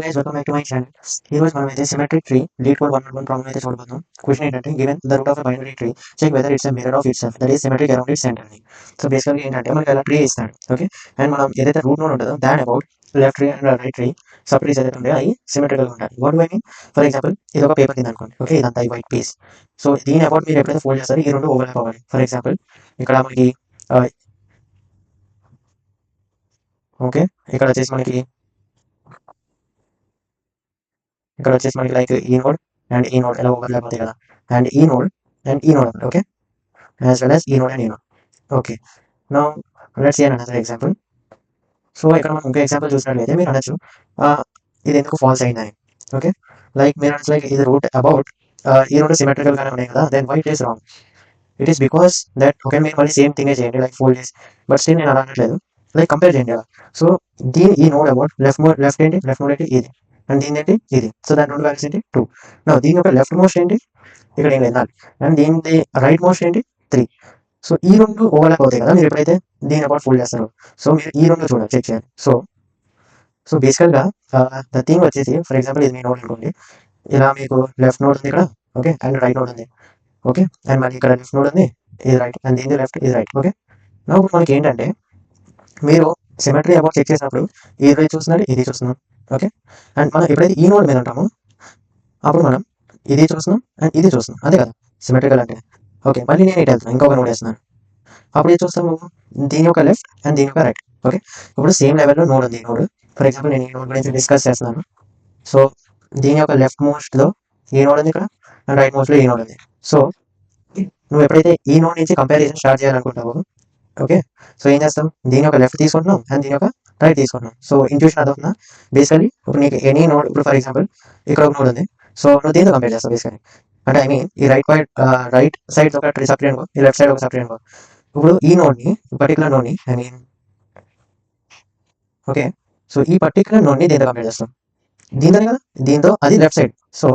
Guys, welcome back to my channel. ఈ రోజు మనం అయితే symmetric tree LeetCode 101 problem అయితే చూడబోతున్నాం. క్వశ్చన్ ఏంటంటే given the root of a binary tree check whether it's a mirror of itself that is symmetric around its centre అని. So బేసికల్గా ఏంటంటే మనకి అలా ట్రీ ఇస్తాడు. ఓకే, అండ్ మనం ఏదైతే రూట్ నోడ్ ఉంటుందో దాని about left tree and right tree sub trees ఏదైతే ఉంటాయో అవి సిమెట్రికల్గా ఉంటాయి. What do I mean? For example ఇది ఒక పేపర్ కింద అనుకోండి. ఓకే, ఇదంతా ఈ వైట్ పీస్. సో దీని అబౌట్ మీరు ఎప్పుడైతే ఫోల్డ్ చేస్తారో ఈ రెండు ఓవర్లాప్ అవ్వాలి. ఫర్ ఎగ్జాంపుల్ ఇక్కడ మనకి ఓకే, ఇక్కడ వచ్చేసి మనకి లైక్ ఈ నోడ్ అండ్ ఈ నోడ్ ఎలా ఓవర్లాప్ అవుతాయి కదా, అండ్ ఈ నోడ్ అండ్ ఈ node, okay, as well as ఈ నోడ్ అండ్ ఈ node. Okay, now let's see another example. So ఇక్కడ మనం ఇంకో ఎగ్జాంపుల్ చూసినట్లయితే మీరు అనొచ్చు ఇది ఎందుకు ఫాల్స్ అయిందని. ఓకే, లైక్ మీరు అనొచ్చు లైక్ ఇది రూట్ అబౌట్ ఈ రెండు సిమెట్రికల్ గానే ఉన్నాయి కదా, then why it is wrong. It is because that okay మీరు మళ్ళీ సేమ్ థింగే చేయండి లైక్ ఫోల్డ్ చేసి, బట్ స్టిల్ నేను అలా అనట్లేదు, లైక్ కంపేర్ చేయండి అలా. సో ఈ నోడ్ అబౌట్ లెఫ్ట్ ఏంటి, లెఫ్ట్ నోడ్ ఏంటి ఇది, అండ్ దీని ఏంటి ఇది. సో దాని రెండు వాల్యూస్ ఏంటి 2. నా దీని యొక్క లెఫ్ట్ మోస్ట్ ఏంటి ఇక్కడ ఏం లేదు, అండ్ దీని రైట్ మోస్ట్ ఏంటి 3. సో ఈ రెండు ఓవర్లాప్ అవుతాయి కదా మీరు ఎప్పుడైతే దీని అబౌట్ ఫోల్డ్ చేస్తారు. సో మీరు ఈ రెండు చూడండి, చెక్ చేయాలి. సో బేసికల్గా ద థింగ్ వచ్చేసి ఫర్ ఎగ్జాంపుల్ ఇది మీ నోడ్ అనుకోండి, ఇలా మీకు లెఫ్ట్ నోడ్ ఉంది ఇక్కడ, ఓకే, అండ్ రైట్ నోడ్ ఉంది, ఓకే, అండ్ మళ్ళీ ఇక్కడ లెఫ్ట్ నోడ్ ఉంది, ఇది రైట్, అండ్ దీని లెఫ్ట్ ఇది రైట్. ఓకే, నా ఇప్పుడు మనకి ఏంటంటే మీరు సిమెట్రీ అబౌట్ చెక్ చేసినప్పుడు ఇది చూస్తున్నారు, ఇది చూస్తున్నాం. ఓకే, అండ్ మనం ఎప్పుడైతే ఈ నోడ్ మీద ఉంటామో అప్పుడు మనం ఇది చూస్తున్నాం అండ్ ఇది చూస్తున్నాం, అదే కదా సిమెట్రికల్ అంటే. ఓకే, మళ్ళీ నేను ఇటు వెళ్తున్నాను, ఇంకొక నోడ్ వేస్తున్నాను, అప్పుడు ఏది చూస్తాము, దీని యొక్క లెఫ్ట్ అండ్ దీని యొక్క రైట్. ఓకే, ఇప్పుడు సేమ్ లెవెల్లో నోడ్ ఉంది, ఈ నోడ్ ఫర్ ఎగ్జాంపుల్ నేను ఈ నోడ్ గురించి డిస్కస్ చేస్తున్నాను. సో దీని యొక్క లెఫ్ట్ మోస్ట్లో ఈ నోడ్ ఉంది ఇక్కడ, అండ్ రైట్ మోస్ట్లో ఈ నోడ్ ఉంది. సో నువ్వు ఎప్పుడైతే ఈ నోడ్ నుంచి కంపారిజన్ స్టార్ట్ చేయాలనుకుంటావో, ఓకే, సో ఏం చేస్తాం, దీని యొక్క లెఫ్ట్ తీసుకుంటున్నాం అండ్ దీని యొక్క రైట్ తీసుకుంటున్నాం. So intuition అదవుతుందా? బేసికలీ ఇప్పుడు నీకు ఎనీ నోడ్, ఇప్పుడు ఫర్ ఎగ్జాంపుల్ ఇక్కడ ఒక నోడ్ ఉంది, సో నువ్వు దీంతో కంపేర్ చేస్తావు బేసికలీ. అంటే ఐ మీన్ ఈ రైట్ సైడ్ ఒక ట్రీ సపరేట్ అనుకో, ఈ లెఫ్ట్ సైడ్ ఒక సపరేట్ అనుకో. ఇప్పుడు ఈ నోడ్ని, పర్టికులర్ నోడ్ని, ఐ మీన్ ఓకే, సో ఈ పర్టికులర్ నోడ్ని దీంతో కంపేర్ చేస్తాం, దీంతోనే కదా, దీంతో అది లెఫ్ట్ సైడ్. సో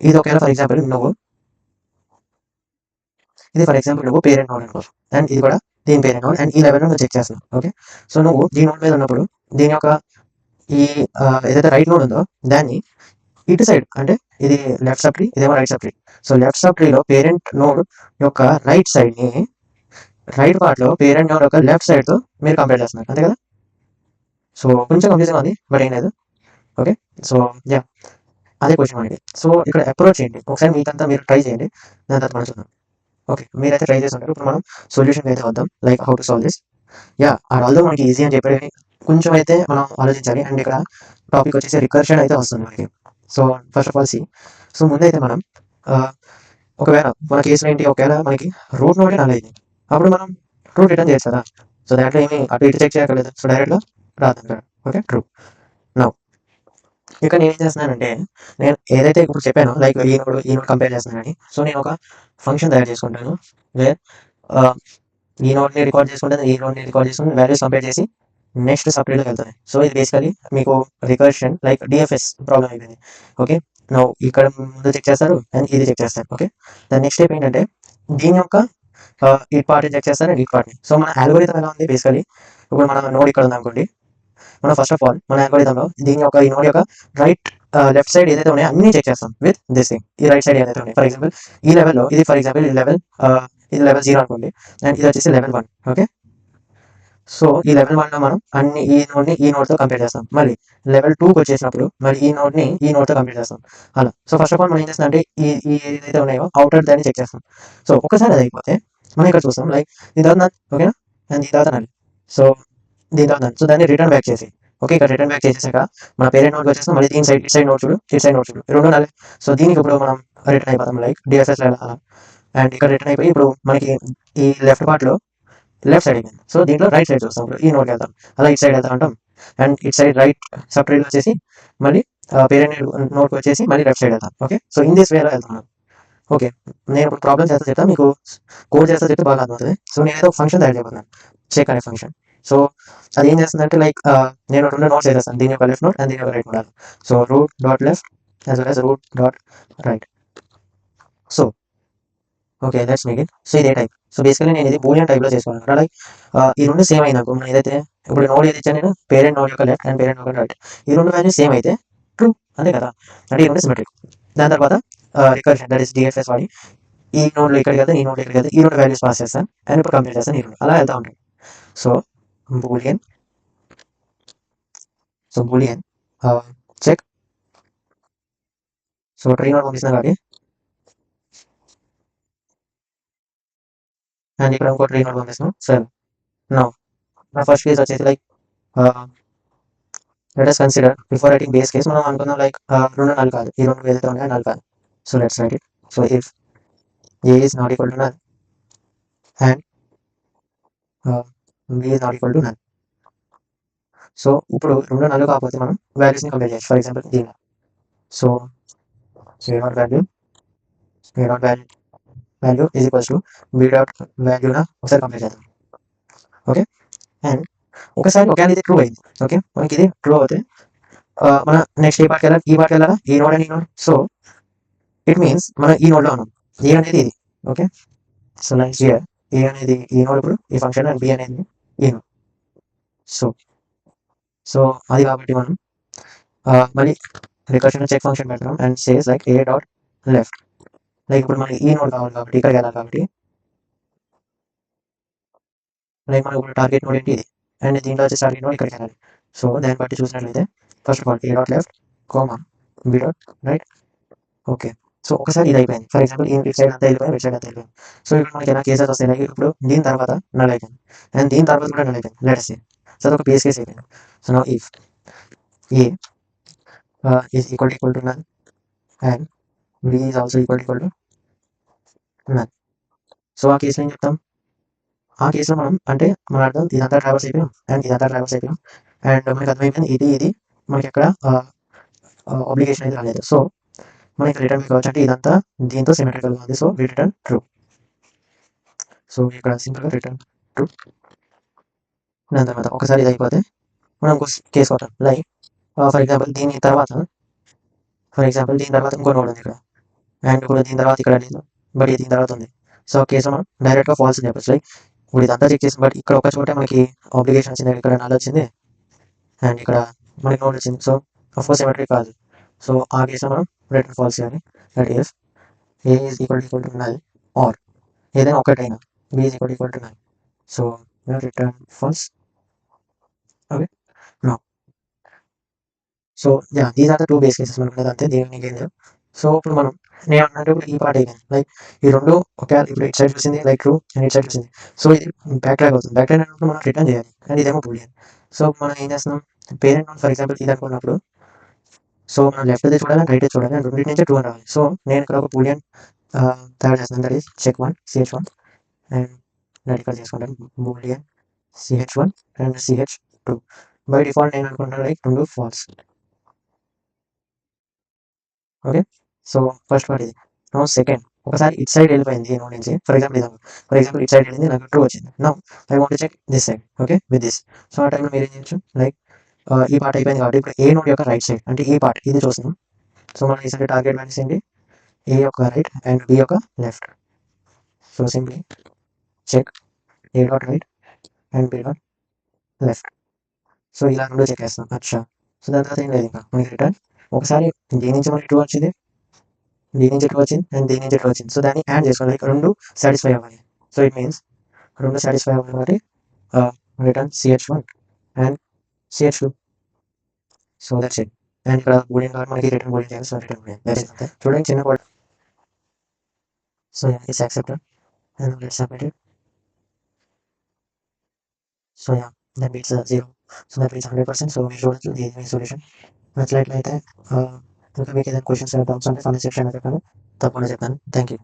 ఇది ఒకవేళ ఫర్ ఎగ్జాంపుల్ నువ్వు పేరెంట్ నోడ్ అనుకో, అండ్ ఇది కూడా దీని పేరెంట్ నోడ్, అండ్ ఈ లెవెల్లో నువ్వు చెక్ చేస్తున్నావు. ఓకే, సో నువ్వు దీని నోడ్ మీద ఉన్నప్పుడు దీని యొక్క ఈ ఏదైతే రైట్ నోడ్ ఉందో దాన్ని ఇటు సైడ్, అంటే ఇది లెఫ్ట్ సబ్ ట్రీ, ఇదేమో right sub tree. So left sub ట్రీలో పేరెంట్ నోడ్ యొక్క రైట్ సైడ్ని రైట్ పార్ట్లో పేరెంట్ నోడ్ యొక్క లెఫ్ట్ సైడ్తో మీరు కంపేర్ చేస్తున్నారు, అంతే కదా. సో కొంచెం కన్ఫ్యూజన్ ఉంది, బట్ ఏం లేదు. ఓకే, సో యా, అదే క్వశ్చన్ మనకి. సో ఇక్కడ అప్రోచ్ చేయండి ఒకసారి, మీకంతా మీరు ట్రై చేయండి, దాని తర్వాత మనం చూద్దాం. ఓకే, మీరైతే ట్రై చేసి ఉంటారు. ఇప్పుడు మనం సొల్యూషన్ అయితే వద్దాం, like how to solve this. Yeah, although మనకి ఈజీ అని చెప్పారు కానీ కొంచెం అయితే మనం ఆలోచించాలి. అండ్ ఇక్కడ టాపిక్ వచ్చేసి రికర్షన్ అయితే వస్తుంది మనకి. So first of all so ముందైతే మనం ఒకవేళ మన కేసులో ఏంటి, ఒకవేళ మనకి రూట్ నోడే నల్లైంది, అప్పుడు మనం రూట్ రిటర్న్ చేయొచ్చు కదా. సో దాంట్లో ఏమి అటు ఇటు చెక్ చేయక్కర్లేదు, సో డైరెక్ట్గా రాదు. Okay, true. నౌ ఇక్కడ నేను ఏం చేస్తున్నానంటే, నేను ఏదైతే ఇప్పుడు చెప్పానో లైక్ ఈ నోడ్ కంపేర్ చేస్తున్నానని, సో నేను ఒక ఫంక్షన్ తయారు చేసుకుంటాను వేర్ ఈ నోడ్ని రికార్డ్ చేసుకుంటాను, ఈ నోడ్ని రికార్డ్ చేసుకుని వాల్యూస్ కంపేర్ చేసి నెక్స్ట్ సపరేట్గా వెళ్తాను. సో ఇది బేసికలీ మీకు రికర్షన్ లైక్ డిఎఫ్ఎస్ ప్రాబ్లం అయిపోయింది. ఓకే, నౌ ఇక్కడ ముందు చెక్ చేస్తారు అండ్ ఇది చెక్ చేస్తారు. ఓకే, దాని నెక్స్ట్ స్టెప్ ఏంటంటే దీని యొక్క ఈ పార్ట్ని చెక్ చేస్తారు అండ్ ఈ పార్ట్ని. సో మన అల్గోరిథం ఎలా ఉంది, బేసికలీ ఇప్పుడు మన నోడ్ ఇక్కడ ఉంది అనుకోండి, మనం ఫస్ట్ ఆఫ్ ఆల్ మన అల్గోరిథంలో దీని యొక్క ఈ నోడ్ యొక్క రైట్ లెఫ్ట్ సైడ్ ఏదైతే ఉన్నాయో అన్ని చెక్ చేస్తాం విత్ దిస్ థింగ్. ఈ రైట్ సైడ్ ఏదైతే ఉన్నాయి, ఫర్ ఎగ్జాంపుల్ ఈ లెవెల్లో ఇది, ఫర్ ఎగ్జాంపుల్ ఇది లెవెల్ 0 అనుకోండి, అండ్ ఇది వచ్చేసి లెవెల్ 1. ఓకే, సో ఈ లెవెల్ 1లో మనం అన్ని ఈ నోడ్ని ఈ నోడ్తో కంపేర్ చేస్తాం, మళ్ళీ లెవెల్ 2కి వచ్చేసినప్పుడు మళ్ళీ ఈ నోడ్ని ఈ నోడ్తో కంపేర్ చేస్తాం అలా. సో ఫస్ట్ ఆఫ్ ఆల్ మనం ఏం చేస్తాం అంటే ఈ ఏదైతే ఉన్నాయో అవుటర్ దాన్ని చెక్ చేస్తాం. సో ఒకసారి అది అయిపోతే మనం ఇక్కడ చూస్తాం లైక్ దీని తర్వాత ఓకేనా, అండ్ దీని తర్వాత నల్. సో దీని తర్వాత సో దాన్ని రిటర్న్ బ్యాక్ చేసి, ఓకే, ఇక్కడ రిటర్న్ బ్యాక్ చేసేసాక మన పేరెంట్ నోడ్కి వచ్చేస్తాం, మళ్ళీ దీని సైడ్ ఇటు సైడ్ నోడ్ చూడు, ఇటు సైడ్ నోడ్ చూడు, రెండు నల్లే. సో దీనికి ఇప్పుడు మనం రిటర్న్ అయిపోతాం లైక్ డిఎఫ్ఎస్ అలా, అండ్ ఇక్కడ రిటర్న్ అయిపోయి ఇప్పుడు మనకి ఈ లెఫ్ట్ పార్ట్లో లెఫ్ట్ సైడ్ అయిపోయింది. సో దీంట్లో రైట్ సైడ్ చూస్తాం, ఇప్పుడు ఈ నోడ్కి వెళ్తాం, అలా ఇటు సైడ్ వెళ్తాం అంటాం, అండ్ ఇటు సైడ్ రైట్ సబ్ ట్రీలో వచ్చేసి మళ్ళీ పేరెంట్ నోడ్కి వచ్చేసి మళ్ళీ లెఫ్ట్ సైడ్ వెళ్తాం. ఓకే, సో ఇన్ దిస్ వేలో వెళ్తున్నాం. ఓకే, నేను ఇప్పుడు ప్రాబ్లమ్ చేస్తా చెప్తా, మీకు కోడ్ చేస్తా చెప్తే బాగా అర్థమవుతుంది. సో నేనైతే ఒక ఫంక్షన్ తయారు చేయబోతున్నాను, చెక్ అనే ఫంక్షన్. సో అది ఏం చేస్తుందంటే లైక్ నేను రెండు నోట్స్ వేసేస్తాను, దీని యొక్క లెఫ్ట్ నోట్ అండ్ దీని యొక్క right note. So root dot left as well as route dot right. So okay, let's make it. So ఇదే టైప్. సో బేసికలీ నేను ఇది బూలియన్ టైప్లో చేసుకోవాలన్నమాట. లైక్ ఈ రెండు సేమ్ అయినాకు మనం ఏదైతే ఇప్పుడు నోడ్ ఏది ఇచ్చాను నేను, పేరెంట్ నోడ్ యొక్క left and parent node right, ఈ రెండు వాల్యూస్ సేమ్ అయితే ట్రూ, అంతే కదా. అంటే ఈ రెండు సిమెట్రిక్. దాని తర్వాత రికర్షన్ దట్ ఇస్ డిఎఫ్ఎస్ వాడి ఈ నోడ్లో ఇక్కడికి వెళ్తే ఈ నోడ్లో ఇక్కడికి వెళ్తే ఈ రెండు వాల్యూస్ పాస్ చేస్తాను అండ్ ఇప్పుడు కంప్లీట్ చేస్తాను ఈ రెండు అలా వెళ్తా ఉంటాయి. So boolean boolean check. So tree node పంపిస్తున్నాను కాబట్టి అండ్ ఇక్కడ ఇంకో ట్రీ నోడ్ పంపిస్తున్నాం. సరే నౌ నా ఫస్ట్ కేస్ వచ్చేసి like let us consider before writing base case మనం అనుకుందాం లైక్ రెండు నల్ కాదు, ఈ రెండు ఏదైతే ఉన్నాయో నల్ కాదు. So let's write it. So if A is not equal to null and B is not equal to null. So ఇప్పుడు రెండు నల్ కాకపోతే మనం వాల్యూస్ని కంపేర్ చేయొచ్చు. ఫర్ ఎగ్జాంపుల్ దీనిలో so A not value value is equals to B dot వాల్యూనా ఒకసారి compare చేద్దాం. ఓకే, అండ్ ఒకసారి ఒకవేళ ఇది ట్రూ అయింది, ఓకే మనకి ఇది ట్రూ అవుతే మన నెక్స్ట్ ఏ పార్ట్కి వెళ్ళాలి, ఈ పార్ట్కి వెళ్ళాలా, ఈ నోడ్ అండ్ ఈ నోడ్. సో ఇట్ మీన్స్ మనం ఈ నోడ్లో ఉన్నాం. ఏ అనేది ఇది, ఓకే. సో లైక్ హియర్ ఏ అనేది ఈ నోడ్ ఇప్పుడు ఈ ఫంక్షన్ అండ్ బి అనేది ఈ నోడ్. సో సో అది కాబట్టి మనం మళ్ళీ రికర్షన్ చెక్ ఫంక్షన్ పెడతాం and says like A dot left. Like ఇప్పుడు మనకి ఈ నోడ్ కావాలి కాబట్టి ఇక్కడికి వెళ్ళాలి కాబట్టి లైక్ మనకు ఇప్పుడు టార్గెట్ నోడ్ ఏంటి ఇది అండ్ దీంట్లో వచ్చే టార్గెట్ నోడ్ ఇక్కడికి వెళ్ళాలి. సో దాన్ని బట్టి చూసినట్లయితే first of all a dot left comma b dot right. Okay, so ఒకసారి ఇది అయిపోయింది. ఫర్ ఎగ్జాంపుల్ ఈ ఇటు సైడ్ అంతా వెళ్ళిపోయింది, ఇటు సైడ్ అంతా వెళ్ళిపోయింది. సో ఇప్పుడు మనకి ఎలా కేసెస్ వస్తాయి లైక్ ఇప్పుడు దీని తర్వాత నల్ అయిపోయింది అండ్ దీని తర్వాత కూడా నల్ అయిపోయింది. లెట్స్ సే సో అదొక బేస్ కేస్ అయిపోయింది. So now if a is equal to null and b is also equal to null. So ఆ కేసులో ఏం చెప్తాం, ఆ కేసులో మనం అంటే మన అర్థం ఇదంతా ట్రావెల్స్ అయిపోయాం అండ్ ఇదంతా ట్రావెల్స్ అయిపోయాం అండ్ మనకి అర్థమైపోయింది ఇది మనకి ఎక్కడ ఆబ్లిగేషన్ అయితే రాలేదు. సో మనకి రిటర్న్ కావచ్చు అంటే ఇదంతా దీంతో సిమెట్రికల్గా ఉంది. So we return true. So ఇక్కడ సింపుల్గా రిటర్న్ ట్రూ. దాని తర్వాత ఒకసారి ఇది అయిపోతే మనం ఇంకో కేసు కొట్టాం లైక్ ఫర్ ఎగ్జాంపుల్ దీని తర్వాత ఇంకో నోడ్ ఉంది ఇక్కడ అండ్ ఇప్పుడు దీని తర్వాత ఇక్కడ లేదు బట్ దీని తర్వాత ఉంది. సో కేసు మనం డైరెక్ట్గా ఫాల్స్ అని చెప్పచ్చు. లైక్ ఇప్పుడు ఇదంతా చెక్ చేసి బట్ ఇక్కడ ఒక చోట మనకి ఆబ్లిగేషన్ వచ్చింది, ఇక్కడ నల్ వచ్చింది అండ్ ఇక్కడ మనకి నోడ్ వచ్చింది. సో అఫ్కోర్స్ సిమెట్రిక్ కాదు. సో ఆ కేసులో మనం రిటర్న్ ఫాల్స్ చేయాలి. That is a is equal to null or ఏదైనా ఒకటైనా b is equal to null. So return false. Okay, no so yeah these are the two base cases మనకు అంతే, దీనికి ఏం లేదు. సో ఇప్పుడు మనం నేను అన్నట్టు ఇప్పుడు ఈ పార్ట్ అయిపోయింది లైక్ ఈ రెండు ఒకే ఇప్పుడు ఇటు సైడ్ చూసింది లైక్ ట్రూ అండ్ ఇటు సైడ్ చూసింది. సో ఇది బ్యాక్ ట్రాక్ అవుతుంది. బ్యాక్ ట్రాక్ అయినప్పుడు మనం రిటర్న్ చేయాలి అండ్ ఇదేమో బూలియన్. సో మనం ఏం చేస్తున్నాం పేరెంట్ ఫర్ ఎగ్జాంపుల్ ఇది అనుకున్నప్పుడు సో మనం లెఫ్ట్ అయితే చూడాలి అండ్ రైట్ అయితే చూడాలి అండ్ రెండింటి నుంచి ట్రూ అని రావాలి. సో నేను ఇక్కడ ఒక బూలియన్ తయారు చేస్తున్నాను దట్ ఈస్ చెక్1 CH1 అండ్ నేను ఇక్కడ చేసుకుంటాను Boolean CH1 and CH2. By default నేను అనుకుంటాను లైక్ రెండు false. Okay, so first part ఇది. నో సెకండ్ ఒకసారి ఇట్ సైడ్ వెళ్ళిపోయింది ఈ నోడ్ నుంచి ఫర్ ఎగ్జాంపుల్ ఇట్ సైడ్ వెళ్ళింది నాకు ట్రూ వచ్చింది. No I want check this side okay with this. So ఆ టైంలో మీరు ఏం చేయొచ్చు లైక్ ఈ పార్ట్ అయిపోయింది కాబట్టి ఇప్పుడు ఏ నోడ్ యొక్క రైట్ సైడ్ అంటే ఈ పార్ట్ ఇది చూస్తున్నాం. సో మనం ఈసారి టార్గెట్ వాల్యూస్ ఏంటి ఏ యొక్క రైట్ అండ్ బి యొక్క left. So simply check a dot right and b dot left. So ఇలా రెండు చెక్ చేస్తాం. అచ్చా, సో దాని తర్వాత ఏం లేదు ఇంకా మనకి రిటర్న్ ఒకసారి దీని నుంచి మనకి ట్రూ వచ్చింది, దీని నుంచి ట్రూ వచ్చింది అండ్ దీని నుంచి ట్రూ వచ్చింది. సో దాన్ని యాడ్ చేసుకోవాలి లైక్ రెండు సాటిస్ఫై అవ్వాలి. సో ఇట్ మీన్స్ రెండు సాటిస్ఫై అవ్వాలి కాబట్టి return CH1 and CH2. So that's it. And ఇక్కడ బూలియన్ కాబట్టి మనకి రిటర్న్ బూలియన్ చేయాలి. So return Boolean that's it. చూడండి చిన్న code. So it's accepted and let's submit it. So yeah that beats 0. So that beats 100%. So మీరు చూడొచ్చు దీని solution నచ్చినట్లయితే ఇంకా మీకు ఏదైనా క్వశ్చన్స్ డౌట్స్ అంటే కామెంట్ సెక్షన్లో చెప్పండి, తప్పకుండా చెప్తాను. Thank you.